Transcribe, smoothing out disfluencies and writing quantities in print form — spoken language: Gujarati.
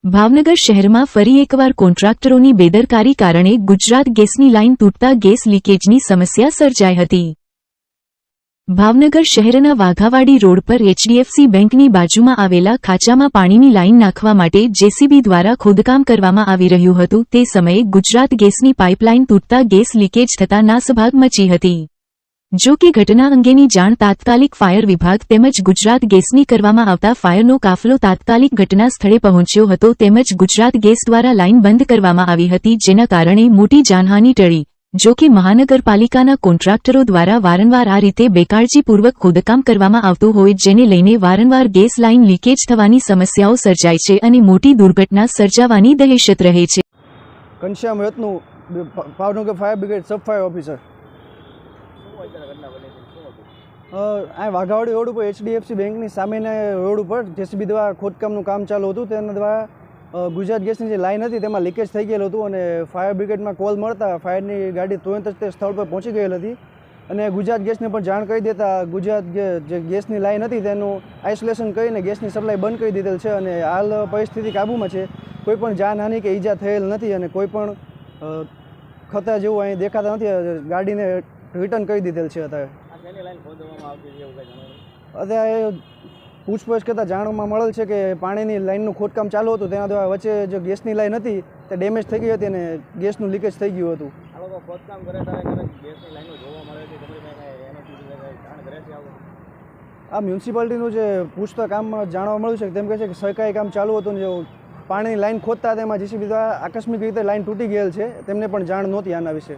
ભાવનગર શહેરમાં ફરી એકવાર કોન્ટ્રાક્ટરોની બેદરકારી કારણે ગુજરાત ગેસની લાઇન તૂટતા ગેસ લીકેજની સમસ્યા સર્જાઈ હતી। ભાવનગર શહેરના વાઘાવાડી રોડ પર એચડીએફસી બેંકની બાજુમાં આવેલા ખાંચામાં પાણીની લાઇન નાખવા માટે જેસીબી દ્વારા ખોદકામ કરવામાં આવી રહ્યું હતું। તે સમયે ગુજરાત ગેસની પાઇપલાઇન તૂટતા ગેસ લીકેજ થતા નાસભાગ મચી હતી। જો કે ઘટના અંગેની જાણ તાત્કાલિક ફાયર વિભાગ તેમજ ગુજરાત ગેસની કરવામાં આવતા ફાયરનો કાફલો તાત્કાલિક ઘટના સ્થળે પહોંચ્યો હતો તેમજ ગુજરાત ગેસ દ્વારા લાઇન બંધ કરવામાં આવી હતી, જેના કારણે મોટી જાનહાનિ ટળી। જો કે મહાનગરપાલિકાના કોન્ટ્રાક્ટરો દ્વારા વારંવાર આ રીતે બેકાળજીપૂર્વક ખોદકામ કરવામાં આવતું હોય, જેને લઈને વારંવાર ગેસ લાઇન લીકેજ થવાની સમસ્યાઓ સર્જાય છે અને મોટી દુર્ઘટના સર્જાવાની દહેશત રહે છે। Ghanshyam Ratnu, Bhavnagar fire brigade sub fire officer. આ વાઘાવાડી રોડ ઉપર એચડીએફસી બેંકની સામેના રોડ ઉપર જેસીબી દ્વારા ખોદકામનું કામ ચાલુ હતું। તેના દ્વારા ગુજરાત ગેસની જે લાઇન હતી તેમાં લીકેજ થઈ ગયેલું હતું અને ફાયર બ્રિગેડમાં કોલ મળતા ફાયરની ગાડી તુરંત જ તે સ્થળ પર પહોંચી ગયેલ હતી અને ગુજરાત ગેસને પણ જાણ કરી દેતા ગુજરાત જે ગેસની લાઇન હતી તેનું આઇસોલેશન કરીને ગેસની સપ્લાય બંધ કરી દીધેલ છે અને હાલ પરિસ્થિતિ કાબૂમાં છે। કોઈ પણ જાનહાનિ કે ઈજા થયેલ નથી અને કોઈ પણ ખતરા જેવું અહીં દેખાતા નથી। ગાડીને રિટર્ન કરી દીધેલ છે। અત્યારે પૂછપરછ કરતાં જાણવા મળેલ છે કે પાણીની લાઇનનું ખોદકામ ચાલુ હતું, તેના દ્વારા વચ્ચે જે ગેસની લાઇન હતી તે ડેમેજ થઈ ગઈ હતી અને ગેસનું લીકેજ થઈ ગયું હતું। આ મ્યુનિસિપાલિટીનું જે પૂછતા કામમાં જાણવા મળ્યું છે તેમ કહે છે કે સરકારી કામ ચાલુ હતું ને જો પાણીની લાઇન ખોદતા તેમાં જેસીબી દ્વારા આકસ્મિક રીતે લાઇન તૂટી ગયેલ છે, તેમને પણ જાણ નહોતી આના વિશે।